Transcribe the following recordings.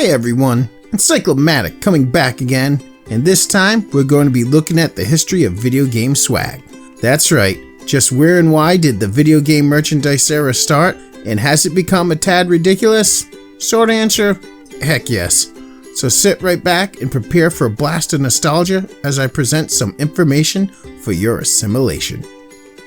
Hey everyone, Encyclomatic coming back again, and this time we're going to be looking at the history of video game swag. That's right, just where and why did the video game merchandise era start, and has it become a tad ridiculous? Short answer, heck yes. So sit right back and prepare for a blast of nostalgia as I present some information for your assimilation.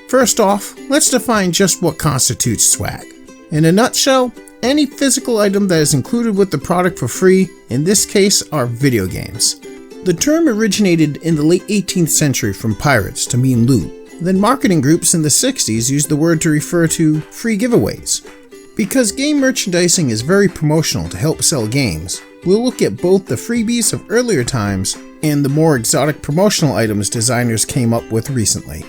First off, let's define just what constitutes swag. In a nutshell, any physical item that is included with the product for free, in this case are video games. The term originated in the late 18th century from pirates to mean loot. Then marketing groups in the 60s used the word to refer to free giveaways. Because game merchandising is very promotional to help sell games, we'll look at both the freebies of earlier times and the more exotic promotional items designers came up with recently.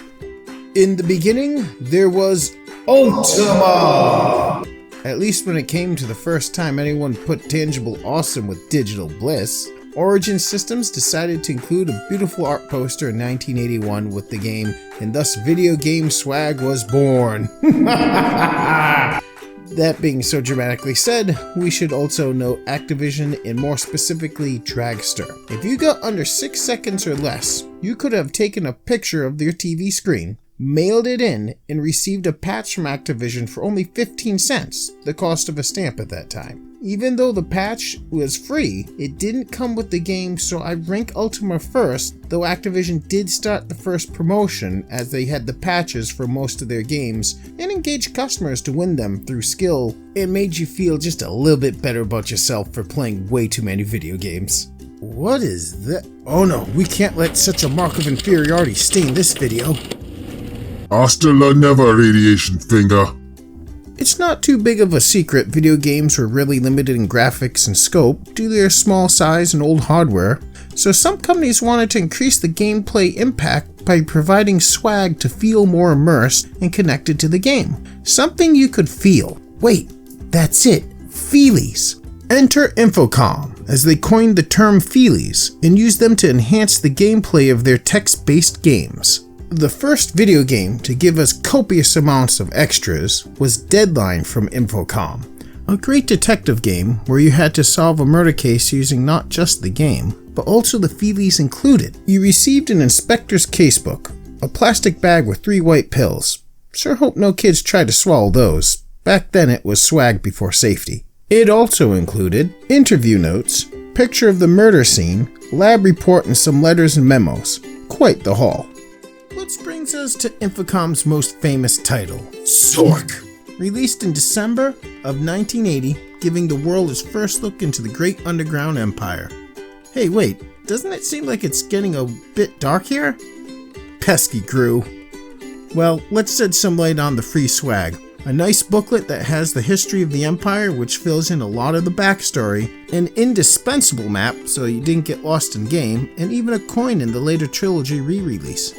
In the beginning, there was Ultima! At least when it came to the first time anyone put tangible awesome with digital bliss. Origins Systems decided to include a beautiful art poster in 1981 with the game, and thus video game swag was born. That being so dramatically said, we should also note Activision and more specifically Dragster. If you got under 6 seconds or less, you could have taken a picture of your TV screen, mailed it in, and received a patch from Activision for only 15 cents, the cost of a stamp at that time. Even though the patch was free, it didn't come with the game, so I rank Ultima first, though Activision did start the first promotion as they had the patches for most of their games and engaged customers to win them through skill. It made you feel just a little bit better about yourself for playing way too many video games. What is that? Oh no, we can't let such a mark of inferiority stain this video. Hasta la never, radiation finger. It's not too big of a secret video games were really limited in graphics and scope due to their small size and old hardware, so some companies wanted to increase the gameplay impact by providing swag to feel more immersed and connected to the game. Something you could feel. Wait, that's it. Feelies. Enter Infocom, as they coined the term feelies and used them to enhance the gameplay of their text-based games. The first video game to give us copious amounts of extras was Deadline from Infocom, a great detective game where you had to solve a murder case using not just the game, but also the feelies included. You received an inspector's casebook, a plastic bag with 3 white pills. Sure hope no kids tried to swallow those. Back then it was swag before safety. It also included interview notes, picture of the murder scene, lab report, and some letters and memos. Quite the haul. Which brings us to Infocom's most famous title, Zork. Released in December of 1980, giving the world its first look into the great underground empire. Hey wait, doesn't it seem like it's getting a bit dark here? Pesky crew. Well, let's shed some light on the free swag. A nice booklet that has the history of the empire, which fills in a lot of the backstory, an indispensable map so you didn't get lost in game, and even a coin in the later trilogy re-release.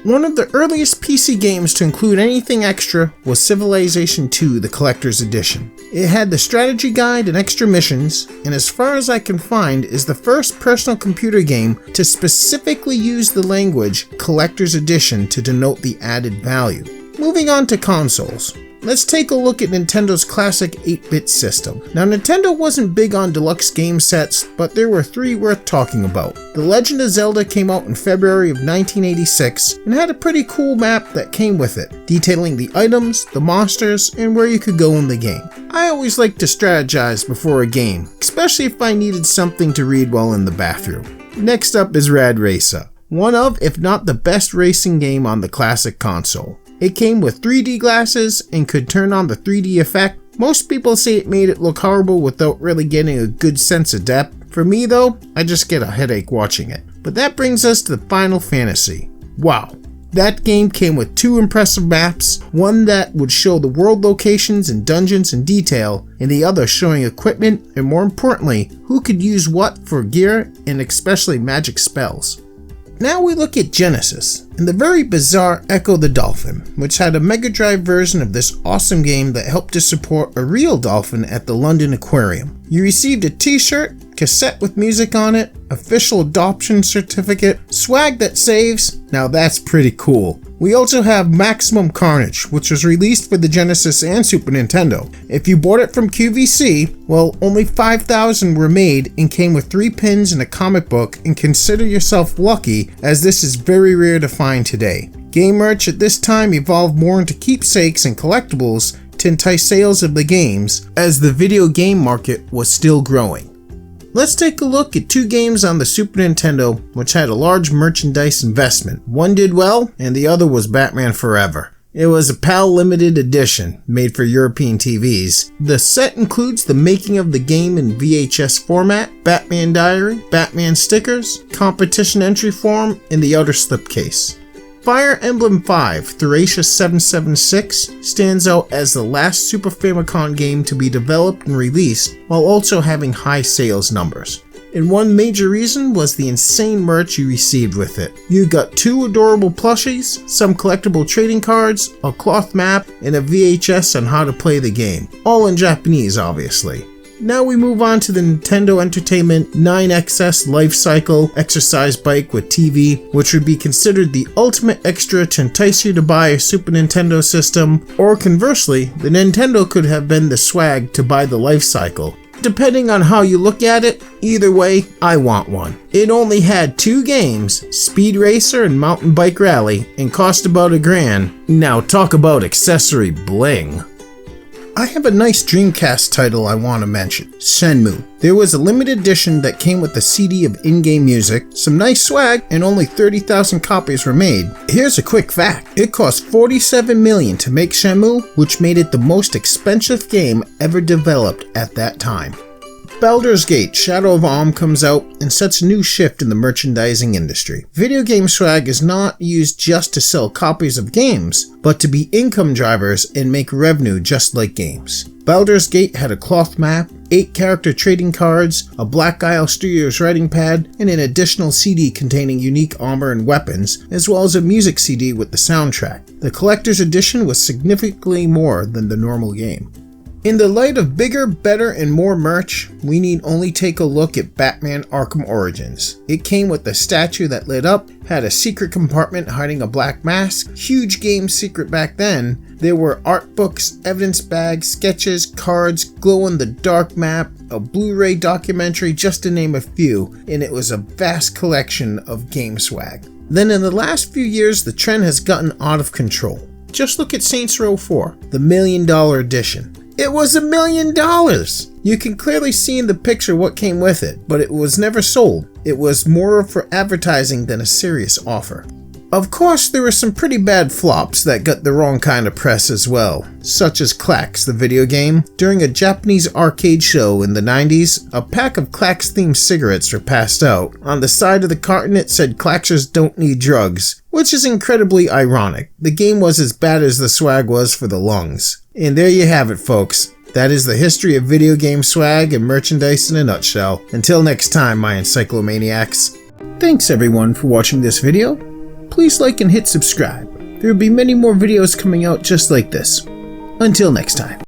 One of the earliest PC games to include anything extra was Civilization II: The Collector's Edition. It had the strategy guide and extra missions, and as far as I can find, is the first personal computer game to specifically use the language Collector's Edition to denote the added value. Moving on to consoles. Let's take a look at Nintendo's classic 8-bit system. Now, Nintendo wasn't big on deluxe game sets, but there were 3 worth talking about. The Legend of Zelda came out in February of 1986 and had a pretty cool map that came with it, detailing the items, the monsters, and where you could go in the game. I always like to strategize before a game, especially if I needed something to read while in the bathroom. Next up is Rad Race, one of, if not the best racing game on the classic console. It came with 3D glasses and could turn on the 3D effect. Most people say it made it look horrible without really getting a good sense of depth. For me though, I just get a headache watching it. But that brings us to Final Fantasy. Wow. That game came with 2 impressive maps, one that would show the world locations and dungeons in detail, and the other showing equipment and more importantly, who could use what for gear and especially magic spells. Now we look at Genesis, and the very bizarre Echo the Dolphin, which had a Mega Drive version of this awesome game that helped to support a real dolphin at the London Aquarium. You received a t-shirt, cassette with music on it, official adoption certificate, swag that saves. Now that's pretty cool. We also have Maximum Carnage, which was released for the Genesis and Super Nintendo. If you bought it from QVC, well, only 5,000 were made and came with 3 pins and a comic book, and consider yourself lucky, as this is very rare to find today. Game merch at this time evolved more into keepsakes and collectibles to entice sales of the games, as the video game market was still growing. Let's take a look at 2 games on the Super Nintendo which had a large merchandise investment. One did well, and the other was Batman Forever. It was a PAL limited edition, made for European TVs. The set includes the making of the game in VHS format, Batman Diary, Batman stickers, competition entry form, and the outer slipcase. Fire Emblem 5 Thracia 776 stands out as the last Super Famicom game to be developed and released, while also having high sales numbers. And one major reason was the insane merch you received with it. You got 2 adorable plushies, some collectible trading cards, a cloth map, and a VHS on how to play the game. All in Japanese, obviously. Now we move on to the Nintendo Entertainment 9XS Life Cycle exercise bike with TV, which would be considered the ultimate extra to entice you to buy a Super Nintendo system, or conversely, the Nintendo could have been the swag to buy the Life Cycle. Depending on how you look at it, either way, I want one. It only had 2 games, Speed Racer and Mountain Bike Rally, and cost about $1,000. Now talk about accessory bling. I have a nice Dreamcast title I want to mention, Shenmue. There was a limited edition that came with a CD of in-game music, some nice swag, and only 30,000 copies were made. Here's a quick fact. It cost $47 million to make Shenmue, which made it the most expensive game ever developed at that time. Baldurs Gate Shadow of Alm comes out and sets a new shift in the merchandising industry. Video game swag is not used just to sell copies of games, but to be income drivers and make revenue just like games. Baldur's Gate had a cloth map, 8 character trading cards, a Black Isle Studios writing pad, and an additional CD containing unique armor and weapons, as well as a music CD with the soundtrack. The collector's edition was significantly more than the normal game. In the light of bigger, better, and more merch, we need only take a look at Batman Arkham Origins. It came with a statue that lit up, had a secret compartment hiding a black mask, huge game secret back then. There were art books, evidence bags, sketches, cards, glow-in-the-dark map, a Blu-ray documentary, just to name a few, and it was a vast collection of game swag. Then in the last few years, the trend has gotten out of control. Just look at Saints Row 4, the $1 million edition. It was $1 million! You can clearly see in the picture what came with it, but it was never sold. It was more for advertising than a serious offer. Of course, there were some pretty bad flops that got the wrong kind of press as well, such as Klax, the video game. During a Japanese arcade show in the 90s, a pack of Klax-themed cigarettes were passed out. On the side of the carton it said Klaxers don't need drugs, which is incredibly ironic. The game was as bad as the swag was for the lungs. And there you have it, folks. That is the history of video game swag and merchandise in a nutshell. Until next time, my Encyclomaniacs. Thanks everyone for watching this video. Please like and hit subscribe. There will be many more videos coming out just like this. Until next time.